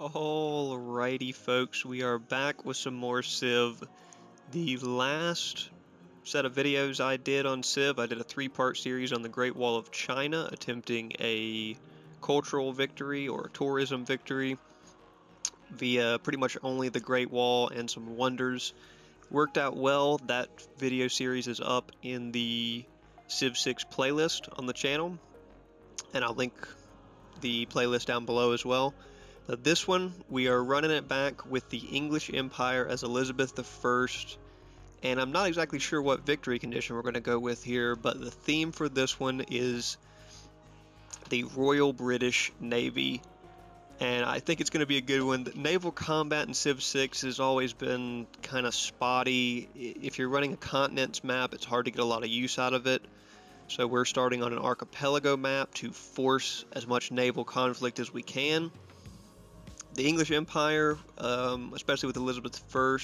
Alrighty, folks, we are back with some more Civ. The last set of videos I did on Civ, I did a three-part series on the Great Wall of China, attempting a cultural victory or tourism victory via pretty much only the Great Wall and some wonders. Worked out well. That video series is up in the Civ 6 playlist on the channel, and I'll link the playlist down below as well. This one, we are running it back with the English Empire as Elizabeth I, and I'm not exactly sure what victory condition we're going to go with here, but the theme for this one is the Royal British Navy, and I think it's going to be a good one. Naval combat in Civ 6 has always been kind of spotty. If you're running a continents map, it's hard to get a lot of use out of it. So we're starting on an archipelago map to force as much naval conflict as we can. The English Empire, especially with Elizabeth I,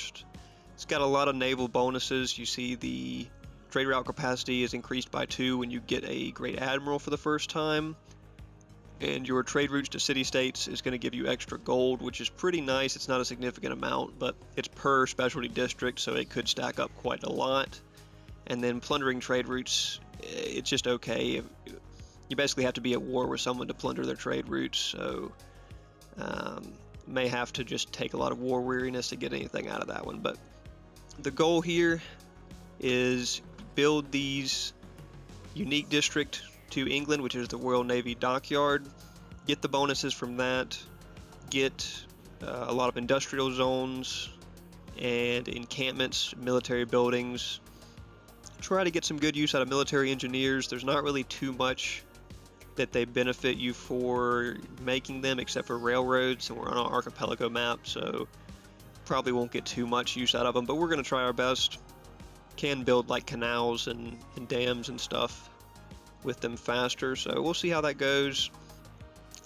it's got a lot of naval bonuses. You see the trade route capacity is increased by 2 when you get a Great Admiral for the first time. And your trade routes to city-states is going to give you extra gold, which is pretty nice. It's not a significant amount, but it's per specialty district, so it could stack up quite a lot. And then plundering trade routes, it's just okay. You basically have to be at war with someone to plunder their trade routes, so may have to just take a lot of war weariness to get anything out of that one. But the goal here is build these unique district to England, which is the Royal Navy Dockyard, get the bonuses from that, get a lot of industrial zones and encampments, military buildings, try to get some good use out of military engineers. There's not really too much that they benefit you for making them except for railroads, and we're on an archipelago map, so probably won't get too much use out of them, but we're going to try our best. Can build like canals and dams and stuff with them faster, so we'll see how that goes.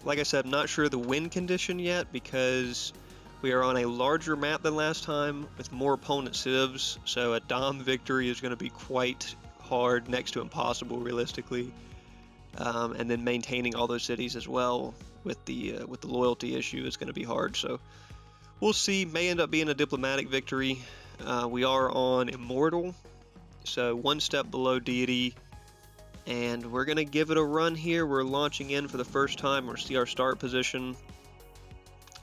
Like I said, I'm not sure the win condition yet because we are on a larger map than last time with more opponent civs, so a Dom victory is going to be quite hard, next to impossible realistically. And then maintaining all those cities as well with the loyalty issue is going to be hard. So we'll see. May end up being a diplomatic victory. We are on Immortal, so one step below Deity, and we're going to give it a run here. We're launching in for the first time. We'll see our start position.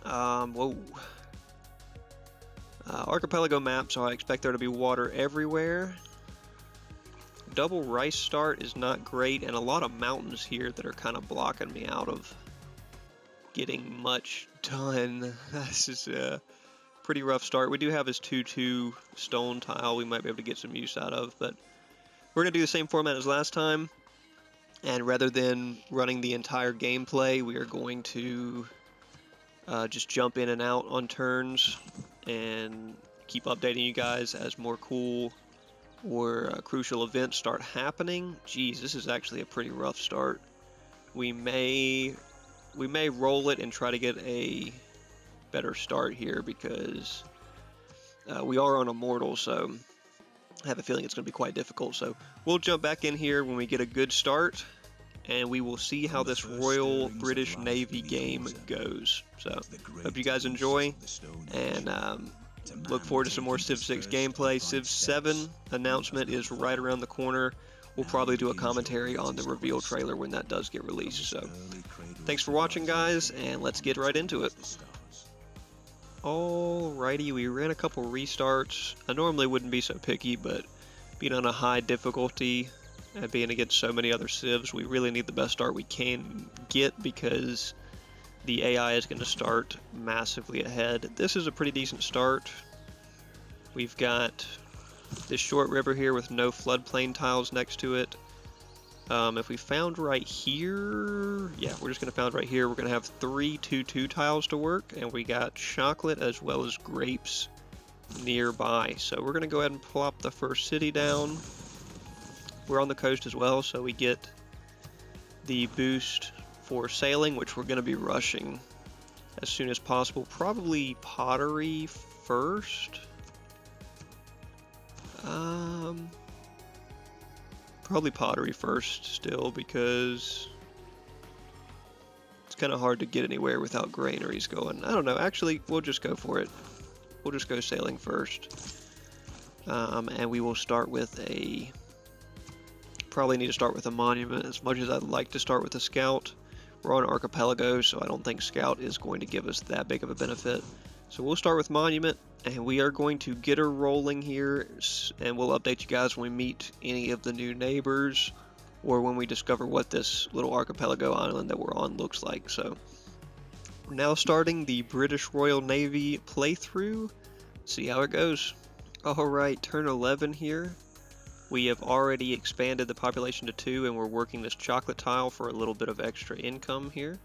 Whoa. Archipelago map, so I expect there to be water everywhere. Double rice start is not great, and a lot of mountains here that are kind of blocking me out of getting much done. This is a pretty rough start. We do have his 2-2 stone tile we might be able to get some use out of, but we're going to do the same format as last time, and rather than running the entire gameplay, we are going to just jump in and out on turns and keep updating you guys as more cool or crucial events start happening. Geez, this is actually a pretty rough start. We may roll it and try to get a better start here because we are on Immortal, so I have a feeling it's going to be quite difficult. So we'll jump back in here when we get a good start, and we will see how this Royal British Navy game goes. So hope you guys enjoy, and look forward to some more Civ 6 gameplay. Civ 7 announcement is right around the corner. We'll probably do a commentary on the reveal trailer when that does get released. So thanks for watching, guys, and let's get right into it. Alrighty, we ran a couple restarts. I normally wouldn't be so picky, but being on a high difficulty and being against so many other civs, we really need the best start we can get because the AI is going to start massively ahead. This is a pretty decent start. We've got this short river here with no floodplain tiles next to it. If we found right here, yeah, we're just going to found right here. We're going to have 3 2-2 tiles to work, and we got chocolate as well as grapes nearby. So we're going to go ahead and plop the first city down. We're on the coast as well, so we get the boost for sailing, which we're going to be rushing as soon as possible. Probably pottery first. Probably pottery first still, because it's kind of hard to get anywhere without granaries going. I don't know, actually, we'll just go for it. We'll just go sailing first. And we will start with a... Probably need to start with a monument as much as I'd like to start with a scout. We're on archipelago, so I don't think scout is going to give us that big of a benefit. So we'll start with monument, and we are going to get her rolling here, and we'll update you guys when we meet any of the new neighbors, or when we discover what this little archipelago island that we're on looks like. So we're now starting the British Royal Navy playthrough. See how it goes. Alright, turn 11 here. We have already expanded the population to 2, and we're working this chocolate tile for a little bit of extra income here,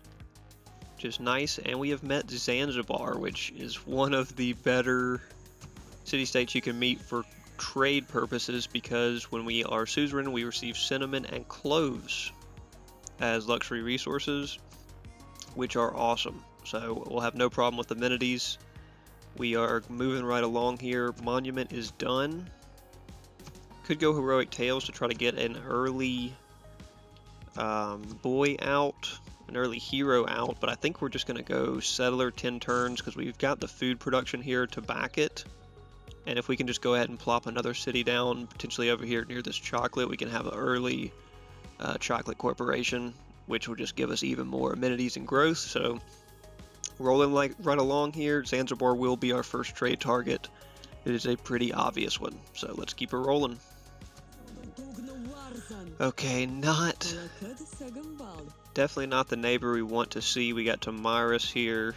which is nice. And we have met Zanzibar, which is one of the better city-states you can meet for trade purposes, because when we are suzerain, we receive cinnamon and cloves as luxury resources, which are awesome. So we'll have no problem with amenities. We are moving right along here. Monument is done. Could go Heroic Tales to try to get an early boy out, an early hero out, but I think we're just going to go Settler 10 turns because we've got the food production here to back it. And if we can just go ahead and plop another city down, potentially over here near this chocolate, we can have an early chocolate corporation, which will just give us even more amenities and growth. So rolling right along here, Zanzibar will be our first trade target. It is a pretty obvious one, so let's keep her rolling. Okay, definitely not the neighbor we want to see. We got Tamiris here.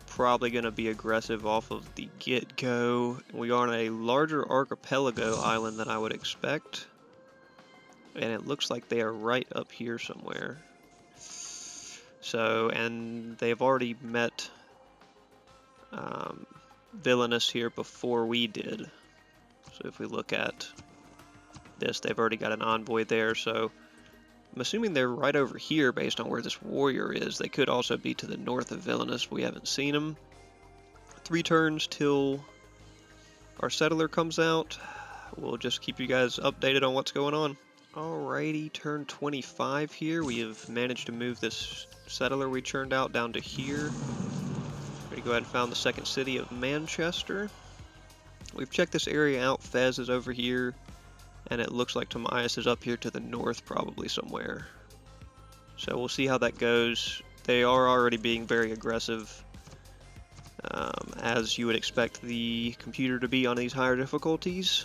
Probably going to be aggressive off of the get-go. We are on a larger archipelago island than I would expect. And it looks like they are right up here somewhere. So, and they've already met Villainous here before we did. So if we look at this, they've already got an envoy there. So I'm assuming they're right over here based on where this warrior is. They could also be to the north of Villainous. We haven't seen them. 3 turns till our settler comes out. We'll just keep you guys updated on what's going on. Alrighty, turn 25 here. We have managed to move this settler we churned out down to here. Ready to go ahead and found the second city of Manchester. We've checked this area out. Fez is over here, and it looks like Timaeus is up here to the north probably somewhere. So we'll see how that goes. They are already being very aggressive, as you would expect the computer to be on these higher difficulties.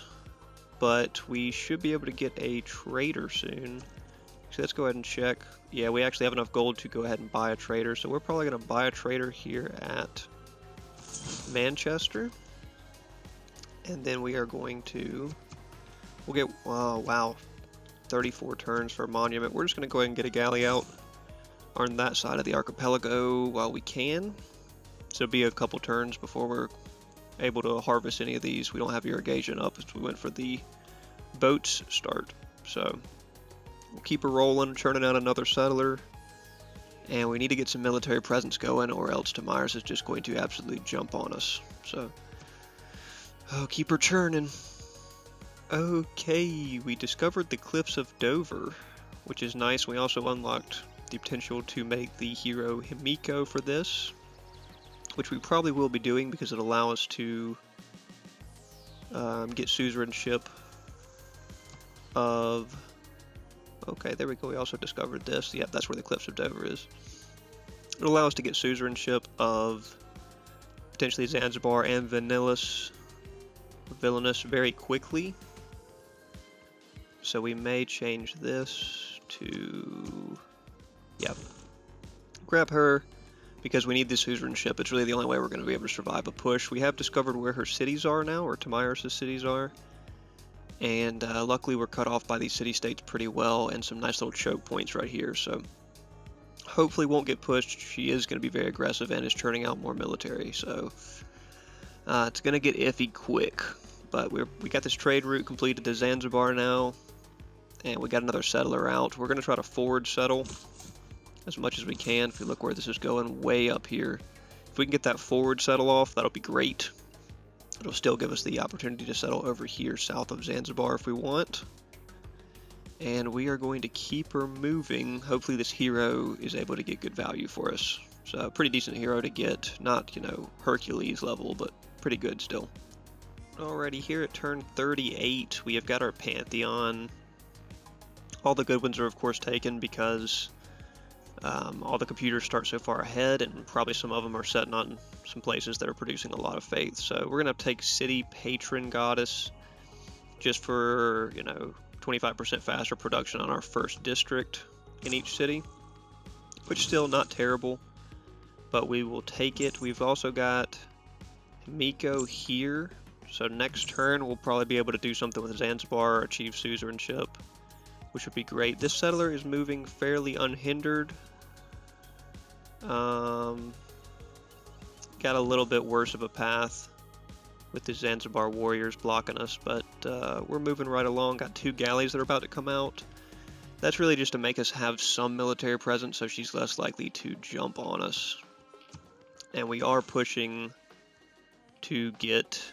But we should be able to get a trader soon. So let's go ahead and check. Yeah, we actually have enough gold to go ahead and buy a trader. So we're probably going to buy a trader here at Manchester. And then we are going to... We'll get... Oh, wow. 34 turns for a monument. We're just going to go ahead and get a galley out on that side of the archipelago while we can. So it'll be a couple turns before we're able to harvest any of these. We don't have irrigation up as we went for the boats start. So we'll keep her rolling, churning out another settler. And we need to get some military presence going, or else Tamiris is just going to absolutely jump on us. So, oh, keep her churning. Okay, we discovered the Cliffs of Dover, which is nice. We also unlocked the potential to make the hero Himiko for this, which we probably will be doing because it'll allow us to get suzerainship of... Okay, there we go. We also discovered this. Yep, that's where the Cliffs of Dover is. It'll allow us to get suzerainship of potentially Zanzibar and Villainous very quickly. So we may change this to... Yep. Grab her, because we need this suzerainship. It's really the only way we're going to be able to survive a push. We have discovered where her cities are now, or Tamiris' cities are. And luckily we're cut off by these city-states pretty well, and some nice little choke points right here. So hopefully won't get pushed. She is going to be very aggressive and is churning out more military. So it's going to get iffy quick. But we got this trade route completed to Zanzibar now. And we got another settler out. We're going to try to forward settle as much as we can. If you look where this is going, way up here. If we can get that forward settle off, that'll be great. It'll still give us the opportunity to settle over here south of Zanzibar if we want. And we are going to keep her moving. Hopefully this hero is able to get good value for us. So pretty decent hero to get. Not, you know, Hercules level, but pretty good still. Alrighty, here at turn 38, we have got our Pantheon. All the good ones are of course taken because all the computers start so far ahead, and probably some of them are setting on some places that are producing a lot of faith. So we're going to take City Patron Goddess just for, you know, 25% faster production on our first district in each city, which is still not terrible, but we will take it. We've also got Himiko here, so next turn we'll probably be able to do something with Zanzibar or achieve suzerainship, which would be great. This settler is moving fairly unhindered. Got a little bit worse of a path with the Zanzibar warriors blocking us, but we're moving right along. Got 2 galleys that are about to come out. That's really just to make us have some military presence so she's less likely to jump on us. And we are pushing to get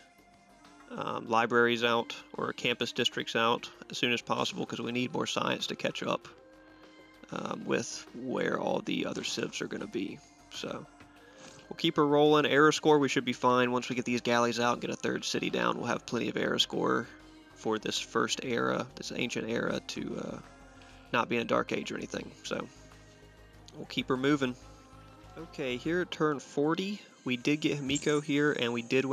libraries out or campus districts out as soon as possible because we need more science to catch up with where all the other civs are going to be. So we'll keep her rolling. Era score, we should be fine. Once we get these galleys out and get a 3rd city down, we'll have plenty of era score for this first era, this ancient era, to not be in a dark age or anything. So we'll keep her moving. Okay, here at turn 40, we did get Himiko here, and we did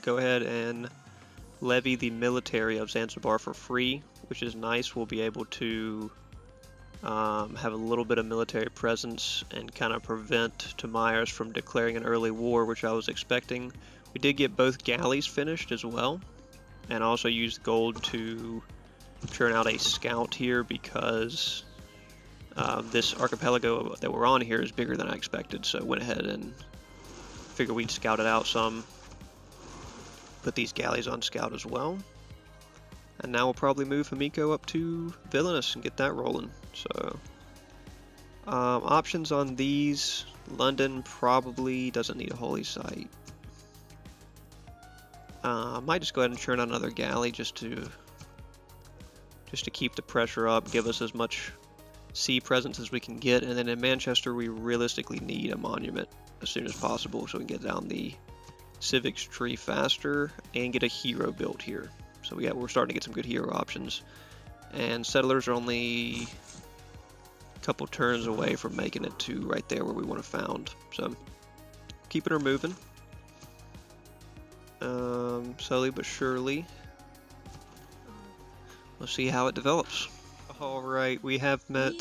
go ahead and levy the military of Zanzibar for free, which is nice. We'll be able to have a little bit of military presence and kind of prevent Tamiris from declaring an early war, which I was expecting. We did get both galleys finished as well, and also used gold to churn out a scout here because this archipelago that we're on here is bigger than I expected, so I went ahead and figured we'd scout it out some. Put these galleys on scout as well. And now we'll probably move Himiko up to Villainous and get that rolling. So, options on these. London probably doesn't need a holy site. Might just go ahead and churn out another galley just to keep the pressure up, give us as much sea presence as we can get. And then in Manchester, we realistically need a monument as soon as possible so we can get down the civics tree faster and get a hero built here. So we're starting to get some good hero options, and settlers are only a couple turns away from making it to right there where we want to found. So keeping her moving, slowly but surely. We'll see how it develops. All right, we have met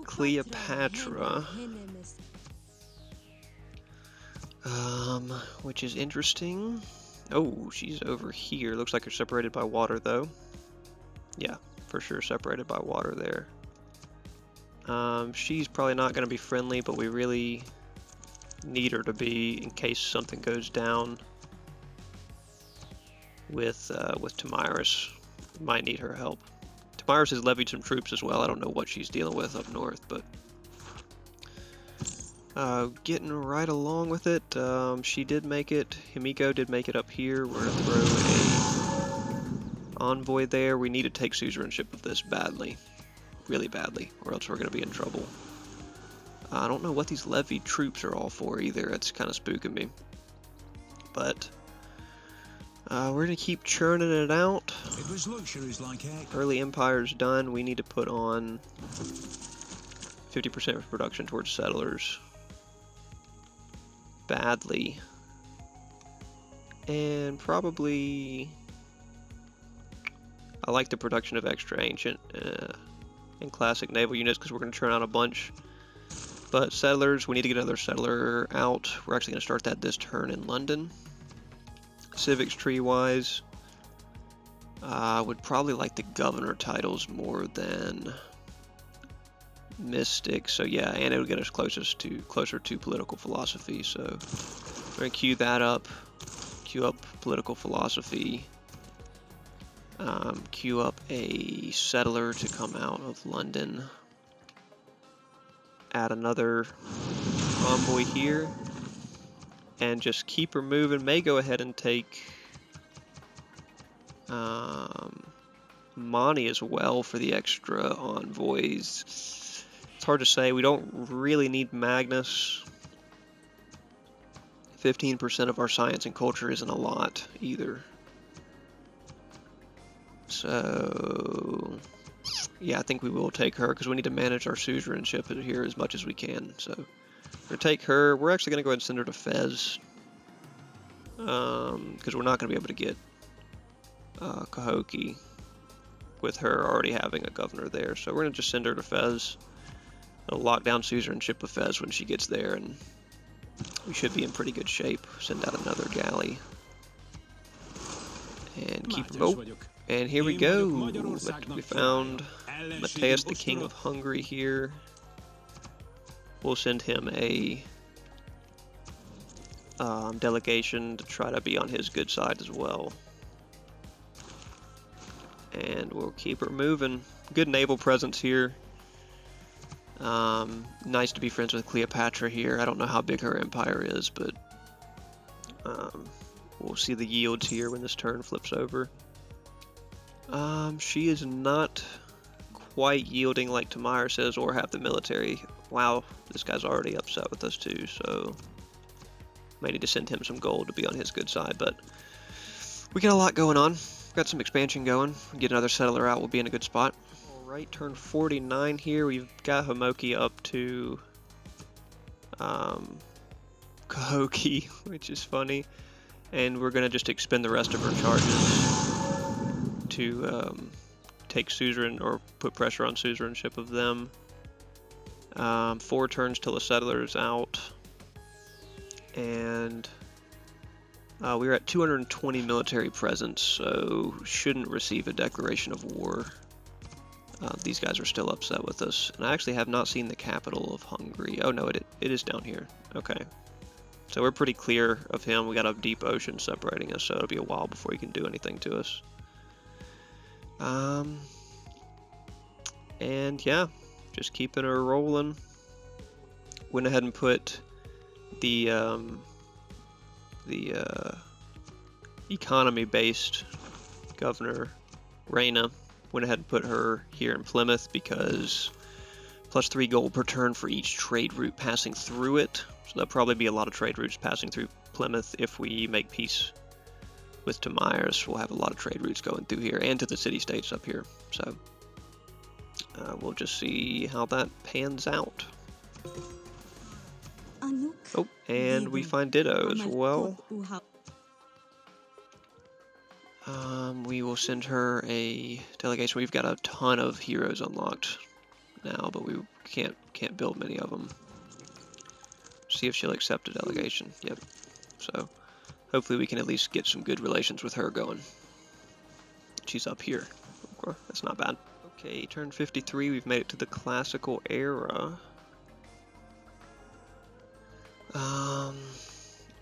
Cleopatra, which is interesting. Oh, she's over here. Looks like they're separated by water, though. Yeah, for sure separated by water there. She's probably not going to be friendly, but we really need her to be in case something goes down with Tamiris. We might need her help. Tamiris has levied some troops as well. I don't know what she's dealing with up north, but getting right along with it. She did make it. Himiko did make it up here. We're going to throw a envoy there. We need to take suzerainship of this badly. Really badly, or else we're going to be in trouble. I don't know what these levied troops are all for either. It's kind of spooking me. But we're going to keep churning it out. It was luxuries like heck. Early Empire's done. We need to put on 50% of production towards settlers. Badly. And probably I like the production of extra ancient and classic naval units because we're going to churn out a bunch. But settlers, we need to get another settler out. We're actually going to start that this turn in London. Civics tree wise, I would probably like the governor titles more than mystic. So yeah, and it would get us closer to political philosophy. So we're going to queue that up. Queue up political philosophy. Queue up a settler to come out of London. Add another envoy here. And just keep her moving. May go ahead and take Mani as well for the extra envoys. It's hard to say. We don't really need Magnus. 15% of our science and culture isn't a lot either. So yeah, I think we will take her because we need to manage our suzerainship here as much as we can. So we're gonna take her. We're actually gonna go ahead and send her to Fez because we're not gonna be able to get Cahokia with her already having a governor there. So we're gonna just send her to Fez. It'll lock down suzerainship of Fez when she gets there, and we should be in pretty good shape. Send out another galley and keep them. Oh, and here we go. We found Matthias, the King of Hungary here. We'll send him a delegation to try to be on his good side as well. And we'll keep her moving. Good naval presence here. Nice to be friends with Cleopatra here. I don't know how big her empire is, but we'll see the yields here when this turn flips over. She is not quite yielding like Tamir says, or have the military. Wow, this guy's already upset with us too, so may need to send him some gold to be on his good side, but we got a lot going on. Got some expansion going. Get another settler out, we'll be in a good spot. Alright, turn 49 here. We've got Homoki up to Cahokia, which is funny. And we're going to just expend the rest of our charges to take suzerain, or put pressure on suzerainship of them. 4 turns till the settler's out. And we're at 220 military presence, so shouldn't receive a declaration of war. These guys are still upset with us. And I actually have not seen the capital of Hungary. Oh no, it is down here. Okay. So we're pretty clear of him. We got a deep ocean separating us, so it'll be a while before he can do anything to us. And yeah, just keeping her rolling. Went ahead and put the economy-based governor, Reina, went ahead and put her here in Plymouth because +3 gold per turn for each trade route passing through it. So there'll probably be a lot of trade routes passing through Plymouth if we make peace with Tamiris. We'll have a lot of trade routes going through here and to the city-states up here. So we'll just see how that pans out. Oh, and we find Ditto as well. We will send her a delegation. We've got a ton of heroes unlocked now, but we can't build many of them. See if she'll accept a delegation. Yep. So hopefully we can at least get some good relations with her going. She's up here. Okay, that's not bad. Okay, turn 53. We've made it to the classical era.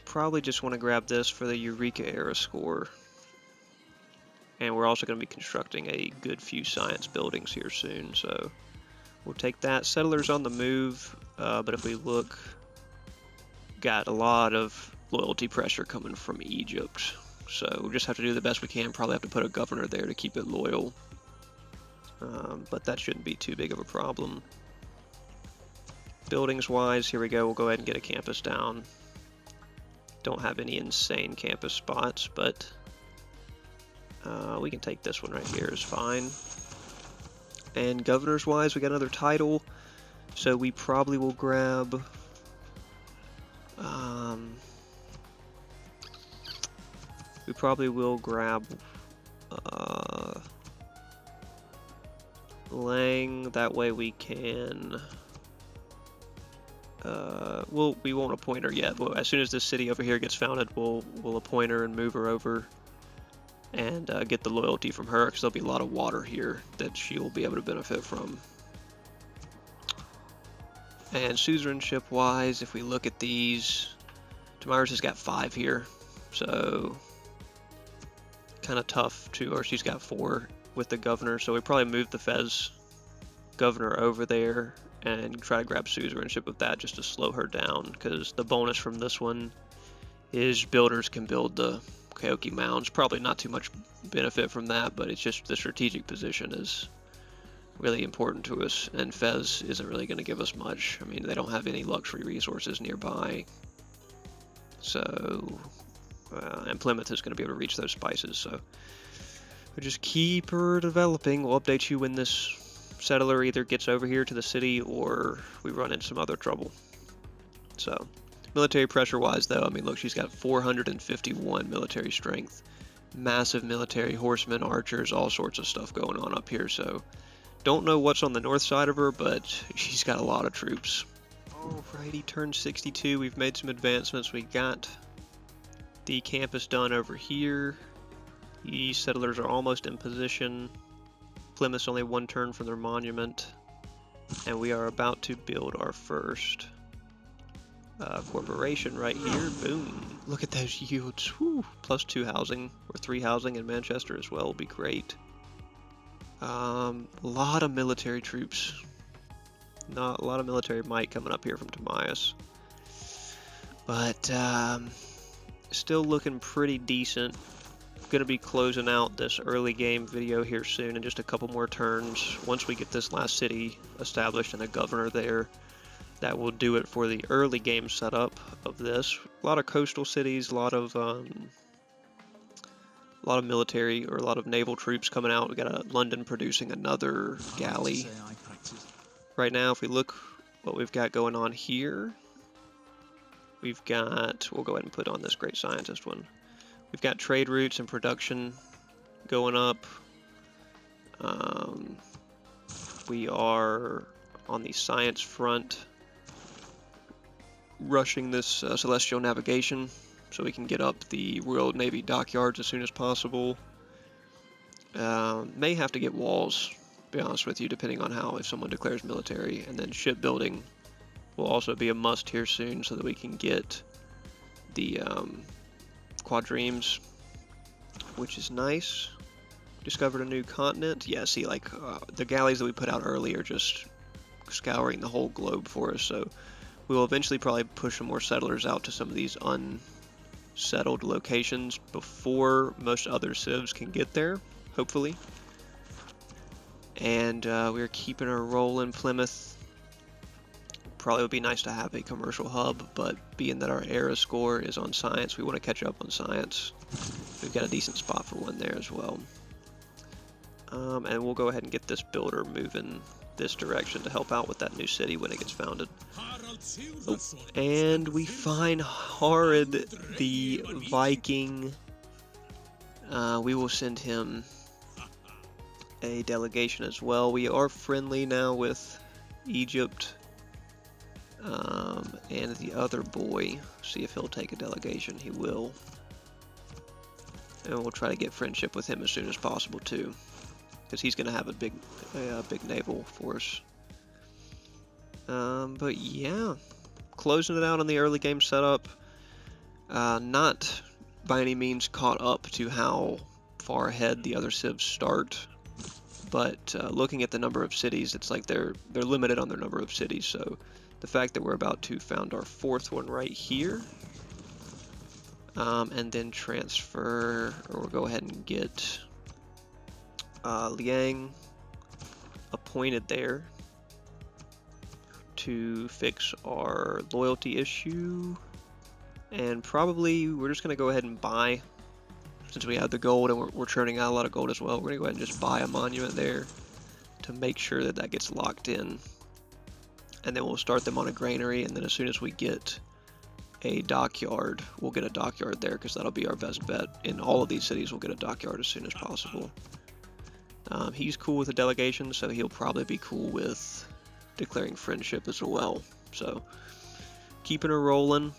Probably just want to grab this for the Eureka era score. And we're also going to be constructing a good few science buildings here soon, so we'll take that. Settlers on the move, but if we look, got a lot of loyalty pressure coming from Egypt. So we'll just have to do the best we can. Probably have to put a governor there to keep it loyal. But that shouldn't be too big of a problem. Buildings-wise, here we go. We'll go ahead and get a campus down. Don't have any insane campus spots, but we can take this one right here is fine. And governors-wise, we got another title, so we probably will grab Lang. That way we can we won't appoint her yet. Well, as soon as this city over here gets founded, we'll appoint her and move her over and get the loyalty from her, because there'll be a lot of water here that she'll be able to benefit from. And suzerainship wise, if we look at these, Tamiris has got 5 here, so kind of tough to, or she's got 4 with the governor, so we probably move the Fez governor over there and try to grab suzerainship with that just to slow her down, because the bonus from this one is builders can build the Kaoki Mounds. Probably not too much benefit from that, but it's just the strategic position is really important to us, and Fez isn't really going to give us much. I mean, they don't have any luxury resources nearby, so and Plymouth is going to be able to reach those spices, so we just keep her developing. We'll update you when this settler either gets over here to the city or we run into some other trouble. So military pressure wise though, I mean, look, she's got 451 military strength, massive military, horsemen, archers, all sorts of stuff going on up here. So don't know what's on the north side of her, but she's got a lot of troops. Alrighty, turn 62. We've made some advancements. We got the campus done over here. The settlers are almost in position. Plymouth's only one turn from their monument. And we are about to build our first corporation right here. Boom. Look at those yields. Whew. +2 housing, or 3 housing in Manchester as well will be great. A lot of military troops. Not a lot of military might coming up here from Timaeus. But still looking pretty decent. Going to be closing out this early game video here soon in just a couple more turns. Once we get this last city established and a governor there, that will do it for the early game setup of this. A lot of coastal cities, a lot of military or a lot of naval troops coming out. We got London producing another galley. Right now, if we look what we've got going on here, we've got, we'll go ahead and put on this great scientist one. We've got trade routes and production going up. We are on the science front rushing this celestial navigation so we can get up the Royal Navy dockyards as soon as possible. May have to get walls, to be honest with you, depending on how, if someone declares military. And then shipbuilding will also be a must here soon so that we can get the quadremes, which is nice. Discovered a new continent. Yeah, see, like the galleys that we put out earlier just scouring the whole globe for us, so we will eventually probably push some more settlers out to some of these unsettled locations before most other civs can get there, hopefully. And we're keeping her rolling. Plymouth probably would be nice to have a commercial hub, but being that our era score is on science, we want to catch up on science. We've got a decent spot for one there as well. And we'll go ahead and get this builder moving this direction to help out with that new city when it gets founded. Oh, and we find Horrid the Viking. We will send him a delegation as well. We are friendly now with Egypt. And the other boy, see if he'll take a delegation. He will. And we'll try to get friendship with him as soon as possible too, because he's going to have a big naval force. But yeah, closing it out on the early game setup. Not by any means caught up to how far ahead the other civs start, but looking at the number of cities, it's like they're limited on their number of cities. So the fact that we're about to found our 4th one right here, and then transfer, or we'll go ahead and get Liang appointed there to fix our loyalty issue. And probably we're just going to go ahead and buy, since we have the gold and we're churning out a lot of gold as well, we're going to go ahead and just buy a monument there to make sure that that gets locked in. And then we'll start them on a granary, and then as soon as we get a dockyard, we'll get a dockyard there, because that'll be our best bet. In all of these cities, we'll get a dockyard as soon as possible. He's cool with the delegation, so he'll probably be cool with declaring friendship as well. So, keeping her rolling.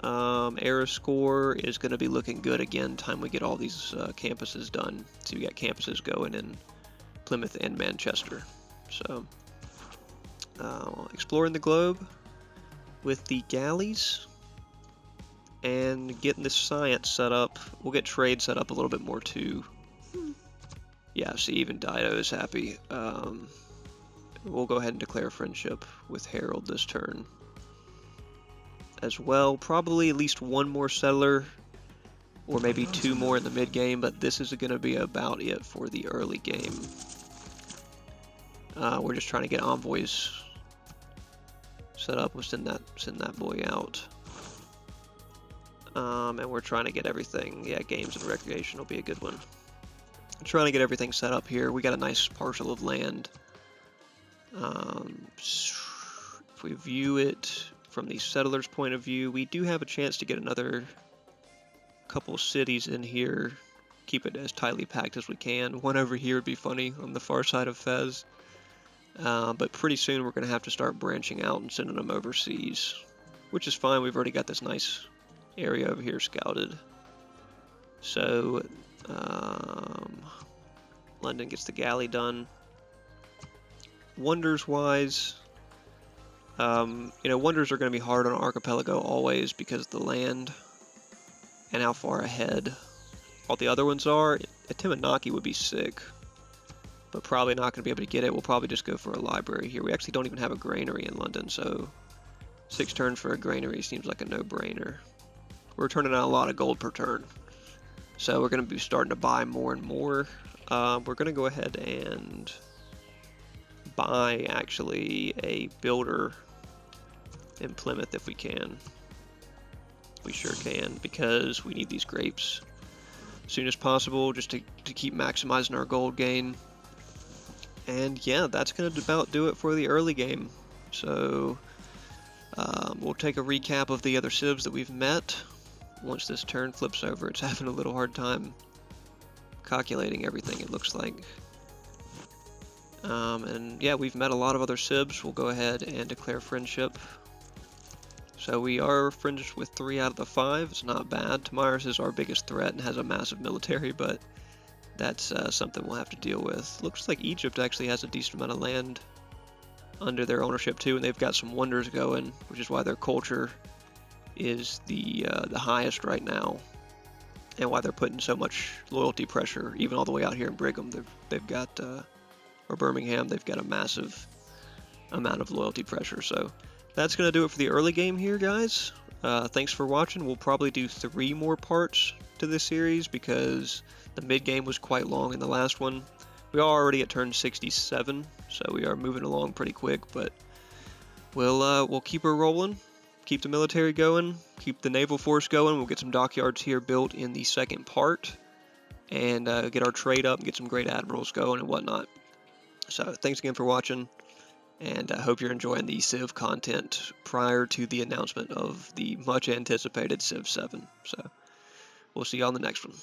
Era score is going to be looking good again, time we get all these campuses done. So we got campuses going in Plymouth and Manchester. So, exploring the globe with the galleys and getting this science set up. We'll get trade set up a little bit more too. Yeah, see, even Dido is happy. We'll go ahead and declare friendship with Harold this turn as well. Probably at least one more settler or maybe 2 more in the mid game, but this is going to be about it for the early game. We're just trying to get envoys set up. We'll send that boy out. And we're trying to get everything. Yeah, games and recreation will be a good one. I'm trying to get everything set up here. We got a nice parcel of land. If we view it from the settlers' point of view, we do have a chance to get another couple cities in here. Keep it as tightly packed as we can. One over here would be funny on the far side of Fez. But pretty soon we're going to have to start branching out and sending them overseas, which is fine. We've already got this nice area over here scouted. So London gets the galley done. Wonders wise, wonders are going to be hard on Archipelago always because of the land and how far ahead all the other ones are. A Timonaki would be sick, but probably not going to be able to get it. We'll probably just go for a library here. We actually don't even have a granary in London, so 6 turns for a granary seems like a no-brainer. We're turning out a lot of gold per turn, so we're going to be starting to buy more and more. We're going to go ahead and buy, actually, a builder in Plymouth if we can. We sure can, because we need these grapes as soon as possible just to keep maximizing our gold gain. And yeah, that's going to about do it for the early game. So we'll take a recap of the other civs that we've met. Once this turn flips over, it's having a little hard time calculating everything, it looks like. And yeah, we've met a lot of other civs. We'll go ahead and declare friendship. So we are friends with 3 out of the 5. It's not bad. Tamiris is our biggest threat and has a massive military, but that's something we'll have to deal with. Looks like Egypt actually has a decent amount of land under their ownership too, and they've got some wonders going, which is why their culture is the highest right now, and why they're putting so much loyalty pressure, even all the way out here in Brigham. They've got, or Birmingham, they've got a massive amount of loyalty pressure. So that's going to do it for the early game here, guys. Thanks for watching. We'll probably do 3 more parts to this series because the mid game was quite long in the last one. We are already at turn 67, so we are moving along pretty quick, but we'll keep her rolling, keep the military going, keep the naval force going. We'll get some dockyards here built in the second part, and get our trade up and get some great admirals going and whatnot. So thanks again for watching, and I hope you're enjoying the Civ content prior to the announcement of the much anticipated Civ 7. So we'll see you on the next one.